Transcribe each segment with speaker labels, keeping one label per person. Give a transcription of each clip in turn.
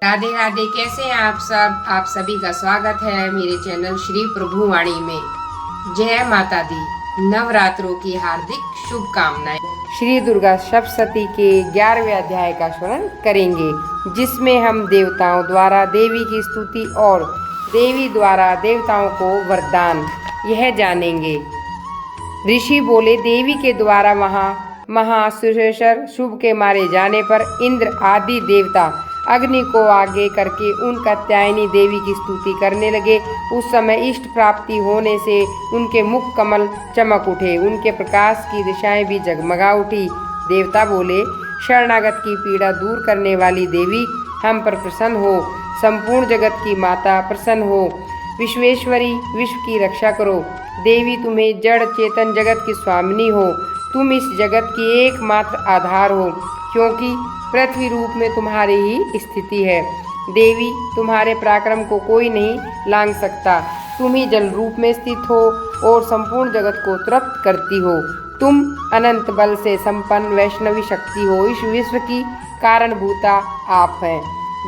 Speaker 1: राधे राधे। कैसे हैं आप सब? आप सभी का स्वागत है मेरे चैनल श्री प्रभु वाणी में। जय माता दी। नवरात्रों की हार्दिक शुभकामनाएं। श्री दुर्गा सप्तशती के 11वें अध्याय का स्मरण करेंगे, जिसमें हम देवताओं द्वारा देवी की स्तुति और देवी द्वारा देवताओं को वरदान यह जानेंगे। ऋषि बोले, देवी के द्वारा महासुरेश्वर शुभ के मारे जाने पर इंद्र आदि देवता अग्नि को आगे करके उन कात्यायनी देवी की स्तुति करने लगे। उस समय इष्ट प्राप्ति होने से उनके मुख कमल चमक उठे, उनके प्रकाश की दिशाएं भी जगमगा उठी। देवता बोले, शरणागत की पीड़ा दूर करने वाली देवी, हम पर प्रसन्न हो। संपूर्ण जगत की माता प्रसन्न हो। विश्वेश्वरी, विश्व की रक्षा करो। देवी, तुम्हें जड़ चेतन जगत की स्वामिनी हो। तुम इस जगत की एकमात्र आधार हो, क्योंकि पृथ्वी रूप में तुम्हारी ही स्थिति है। देवी, तुम्हारे पराक्रम को कोई नहीं लांघ सकता। तुम ही जल रूप में स्थित हो और संपूर्ण जगत को तृप्त करती हो। तुम अनंत बल से संपन्न वैष्णवी शक्ति हो। इस विश्व की कारणभूता आप हैं।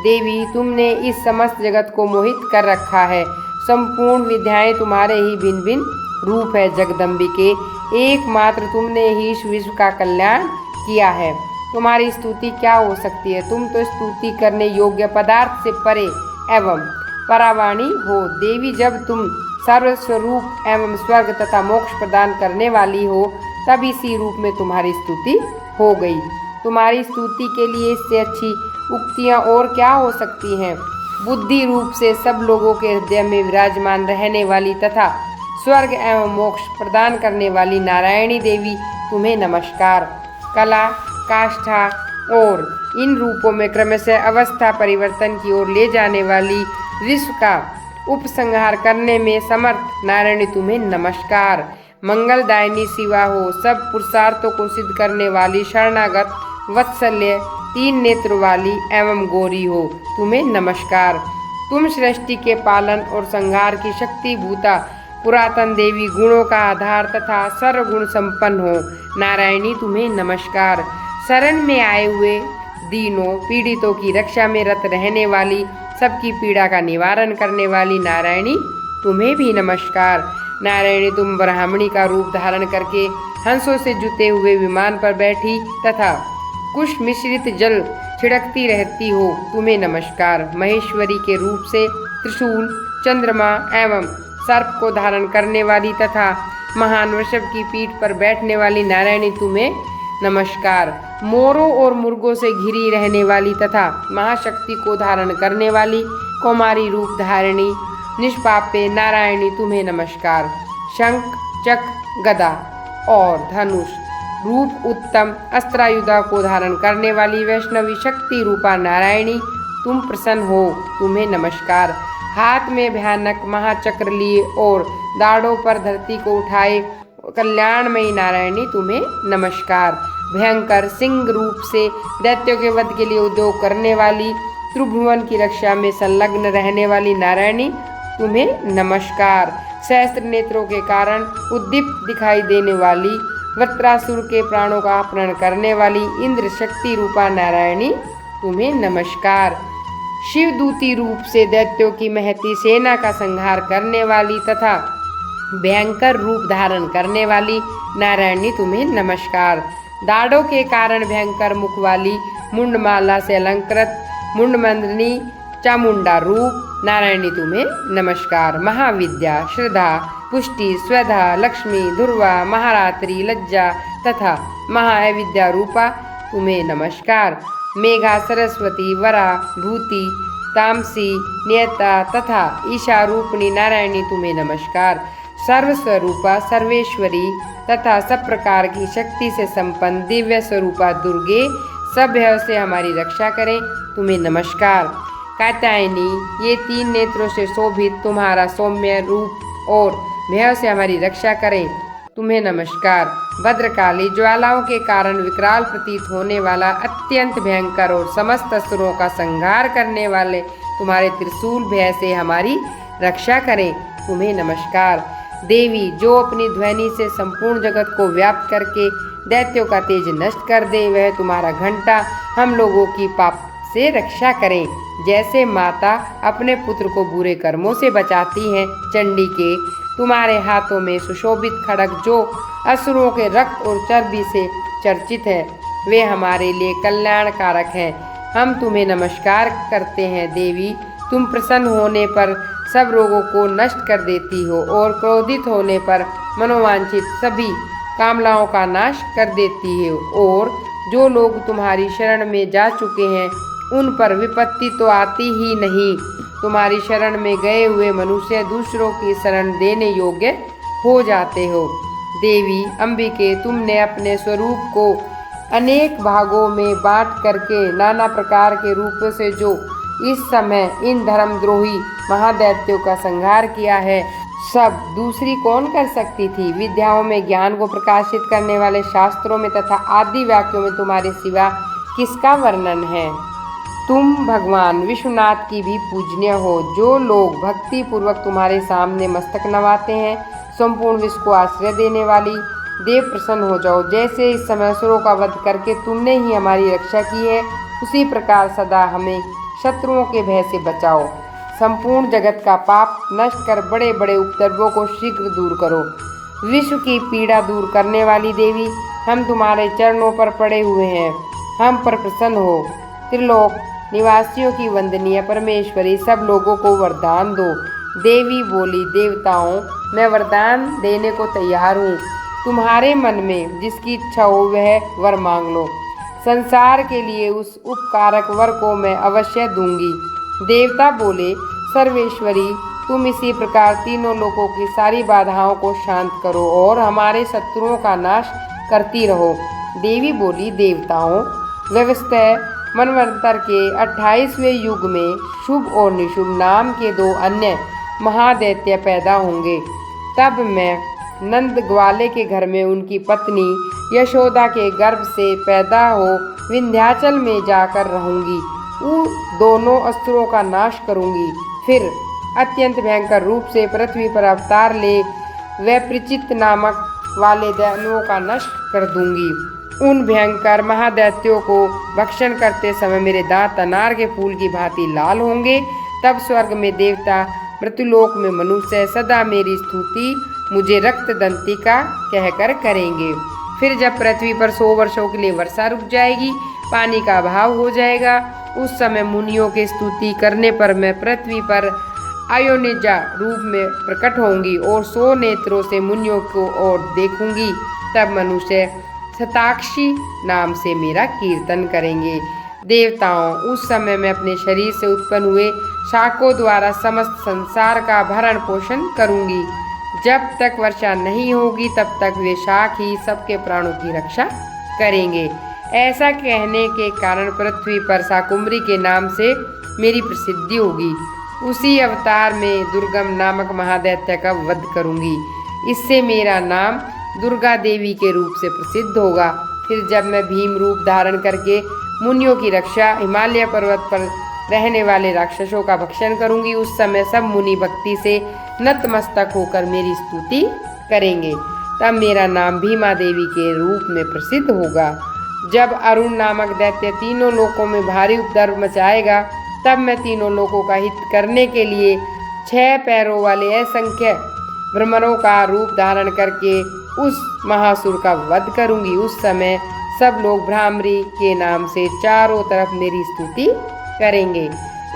Speaker 1: देवी, तुमने इस समस्त जगत को मोहित कर रखा है। संपूर्ण विद्याएं तुम्हारे ही भिन्न भिन्न रूप है। जगदम्बिके, एकमात्र तुमने ही इस विश्व का कल्याण किया है। तुम्हारी स्तुति क्या हो सकती है? तुम तो स्तुति करने योग्य पदार्थ से परे एवं परावाणी हो। देवी, जब तुम सर्वस्वरूप एवं स्वर्ग तथा मोक्ष प्रदान करने वाली हो, तब इसी रूप में तुम्हारी स्तुति हो गई। तुम्हारी स्तुति के लिए इससे अच्छी उक्तियां और क्या हो सकती हैं? बुद्धि रूप से सब लोगों के हृदय में विराजमान रहने वाली तथा स्वर्ग एवं मोक्ष प्रदान करने वाली नारायणी देवी, तुम्हें नमस्कार। कला, काष्ठा और इन रूपों में क्रमशः अवस्था परिवर्तन की ओर ले जाने वाली विश्व का उपसंहार करने में समर्थ नारायणी, तुम्हें नमस्कार। मंगलदायिनी शिवा हो। सब पुरुषार्थों को सिद्ध करने वाली शरणागत वत्सल्य, 3 नेत्र वाली एवं गौरी हो, तुम्हें नमस्कार। तुम सृष्टि के पालन और संहार की शक्ति भूता पुरातन देवी, गुणों का आधार तथा सर्वगुण संपन्न हो। नारायणी, तुम्हें नमस्कार। शरण में आए हुए दीनों पीड़ितों की रक्षा में रत रहने वाली, सबकी पीड़ा का निवारण करने वाली नारायणी, तुम्हें भी नमस्कार। नारायणी, तुम ब्राह्मणी का रूप धारण करके हंसों से जुते हुए विमान पर बैठी तथा कुश मिश्रित जल छिड़कती रहती हो, तुम्हें नमस्कार। महेश्वरी के रूप से त्रिशूल, चंद्रमा एवं सर्प को धारण करने वाली तथा महान वृषभ की पीठ पर बैठने वाली नारायणी, तुम्हें नमस्कार। मोरों और मुर्गों से घिरी रहने वाली तथा महाशक्ति को धारण करने वाली कौमारी रूप धारिणी निष्पापे नारायणी, तुम्हें नमस्कार। शंख, चक्र, गदा और धनुष रूप उत्तम अस्त्रायुधा को धारण करने वाली वैष्णवी शक्ति रूपा नारायणी, तुम प्रसन्न हो, तुम्हें नमस्कार। हाथ में भयानक महाचक्र लिए और दाढ़ों पर धरती को उठाए कल्याणमयी नारायणी, तुम्हें नमस्कार। भयंकर सिंह रूप से दैत्यों के वध के लिए उद्योग करने वाली, त्रिभुवन की रक्षा में संलग्न रहने वाली नारायणी, तुम्हें नमस्कार। सहस्त्र नेत्रों के कारण उद्दीप्त दिखाई देने वाली, वृत्रासुर के प्राणों का अपहरण करने वाली इंद्र शक्ति रूपा नारायणी, तुम्हें नमस्कार। शिवदूती रूप से दैत्यों की महती सेना का संहार करने वाली तथा भयंकर रूप धारण करने वाली नारायणी, तुम्हें नमस्कार। दाढ़ों के कारण भयंकर मुख वाली, मुंडमाला से अलंकृत मुंडमंदिनी चामुंडा रूप नारायणी, तुम्हें नमस्कार। महाविद्या, श्रद्धा, पुष्टि, स्वधा, लक्ष्मी, दुर्वा, महारात्रि, लज्जा तथा महाविद्या रूपा, तुम्हें नमस्कार। मेघा, सरस्वती, वरा, भूति, तामसी, नियता तथा ईशा रूपिणी नारायणी, तुम्हें नमस्कार। सर्वस्वरूपा, सर्वेश्वरी तथा सब प्रकार की शक्ति से संपन्न दिव्य स्वरूपा दुर्गे, सब भय से हमारी रक्षा करें, तुम्हें नमस्कार। कात्यायनी, ये 3 नेत्रों से शोभित तुम्हारा सौम्य रूप और भय से हमारी रक्षा करें, तुम्हें नमस्कार। भद्रकाली, ज्वालाओं के कारण विकराल प्रतीत होने वाला, अत्यंत भयंकर और समस्त असुरों का संहार करने वाले तुम्हारे त्रिशूल भय से हमारी रक्षा करें, तुम्हें नमस्कार। देवी, जो अपनी ध्वनि से संपूर्ण जगत को व्याप्त करके दैत्यों का तेज नष्ट कर दे, वह तुम्हारा घंटा हम लोगों की पाप से रक्षा करें। जैसे माता अपने पुत्र को बुरे कर्मों से बचाती है, चंडी के तुम्हारे हाथों में सुशोभित खड्ग जो असुरों के रक्त और चर्बी से चर्चित है, वे हमारे लिए कल्याणकारक हैं। हम तुम्हें नमस्कार करते हैं देवी। तुम प्रसन्न होने पर सब रोगों को नष्ट कर देती हो और क्रोधित होने पर मनोवांछित सभी कामनाओं का नाश कर देती हो। और जो लोग तुम्हारी शरण में जा चुके हैं उन पर विपत्ति तो आती ही नहीं। तुम्हारी शरण में गए हुए मनुष्य दूसरों की शरण देने योग्य हो जाते हो। देवी अंबिके, तुमने अपने स्वरूप को अनेक भागों में बांट करके नाना प्रकार के रूपों से जो इस समय इन धर्मद्रोही महादैत्यों का संहार किया है, सब दूसरी कौन कर सकती थी। विद्याओं में ज्ञान को प्रकाशित करने वाले शास्त्रों में तथा आदि वाक्यों में तुम्हारे सिवा किसका वर्णन है। तुम भगवान विश्वनाथ की भी पूजनीय हो। जो लोग भक्ति पूर्वक तुम्हारे सामने मस्तक नवाते हैं, संपूर्ण विश्व को आश्रय देने वाली देव, प्रसन्न हो जाओ। जैसे इस समय असुरों का वध करके तुमने ही हमारी रक्षा की है, उसी प्रकार सदा हमें शत्रुओं के भय से बचाओ। संपूर्ण जगत का पाप नष्ट कर बड़े बड़े उपद्रवों को शीघ्र दूर करो। विश्व की पीड़ा दूर करने वाली देवी, हम तुम्हारे चरणों पर पड़े हुए हैं, हम पर प्रसन्न हो। त्रिलोक निवासियों की वंदनीय परमेश्वरी, सब लोगों को वरदान दो। देवी बोली, देवताओं, मैं वरदान देने को तैयार हूँ। तुम्हारे मन में जिसकी इच्छा हो वह वर मांग लो। संसार के लिए उस उपकारक वर को मैं अवश्य दूंगी। देवता बोले, सर्वेश्वरी, तुम इसी प्रकार तीनों लोकों की सारी बाधाओं को शांत करो और हमारे शत्रुओं का नाश करती रहो। देवी बोली, देवताओं, व्यवस्था मनवंतर के 28वें युग में शुभ और निशुभ नाम के 2 अन्य महादैत्य पैदा होंगे। तब मैं नंद ग्वाले के घर में उनकी पत्नी यशोदा के गर्भ से पैदा हो विंध्याचल में जाकर रहूंगी। उन दोनों अस्त्रों का नाश करूंगी। फिर अत्यंत भयंकर रूप से पृथ्वी पर अवतार ले वैपरीचित नामक वाले दैत्यों का नष्ट कर दूंगी। उन भयंकर महादैत्यों को भक्षण करते समय मेरे दांत अनार के फूल की भांति लाल होंगे। तब स्वर्ग में देवता, मृत्युलोक में मनुष्य सदा मेरी स्तुति मुझे रक्त दंतिका कहकर करेंगे। फिर जब पृथ्वी पर 100 वर्षों के लिए वर्षा रुक जाएगी, पानी का अभाव हो जाएगा, उस समय मुनियों के स्तुति करने पर मैं पृथ्वी पर अयोनिजा रूप में प्रकट होंगी और 100 नेत्रों से मुनियों को और देखूंगी। तब मनुष्य शताक्षी नाम से मेरा कीर्तन करेंगे। देवताओं, उस समय मैं अपने शरीर से उत्पन्न हुए शाकों द्वारा समस्त संसार का भरण पोषण करूंगी। जब तक वर्षा नहीं होगी तब तक वे शाक ही सबके प्राणों की रक्षा करेंगे। ऐसा कहने के कारण पृथ्वी पर शाकुम्भरी के नाम से मेरी प्रसिद्धि होगी। उसी अवतार में दुर्गम नामक महादैत्य का वध करूंगी। इससे मेरा नाम दुर्गा देवी के रूप से प्रसिद्ध होगा। फिर जब मैं भीम रूप धारण करके मुनियों की रक्षा हिमालय पर्वत पर रहने वाले राक्षसों का भक्षण करूंगी, उस समय सब मुनि भक्ति से नतमस्तक होकर मेरी स्तुति करेंगे। तब मेरा नाम भीमा देवी के रूप में प्रसिद्ध होगा। जब अरुण नामक दैत्य तीनों लोकों में भारी उपद्रव मचाएगा, तब मैं तीनों लोकों का हित करने के लिए 6 पैरों वाले असंख्य भ्रमरों का रूप धारण करके उस महासुर का वध करूंगी। उस समय सब लोग भ्रामरी के नाम से चारों तरफ मेरी स्तुति करेंगे।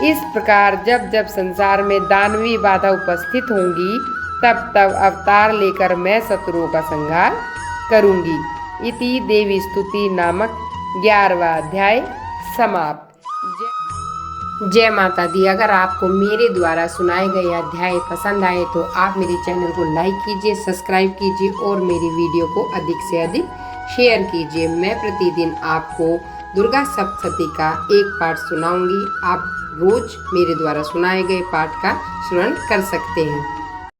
Speaker 1: इस प्रकार जब जब संसार में दानवी बाधा उपस्थित होंगी, तब तब अवतार लेकर मैं शत्रुओं का संहार करूंगी। इति देवी स्तुति नामक 11वां अध्याय समाप्त। जय माता दी। अगर आपको मेरे द्वारा सुनाए गए अध्याय पसंद आए तो आप मेरे चैनल को लाइक कीजिए, सब्सक्राइब कीजिए और मेरी वीडियो को अधिक से अधिक शेयर कीजिए। मैं प्रतिदिन आपको दुर्गा सप्तशती का एक पाठ सुनाऊंगी। आप रोज मेरे द्वारा सुनाए गए पाठ का श्रवण कर सकते हैं।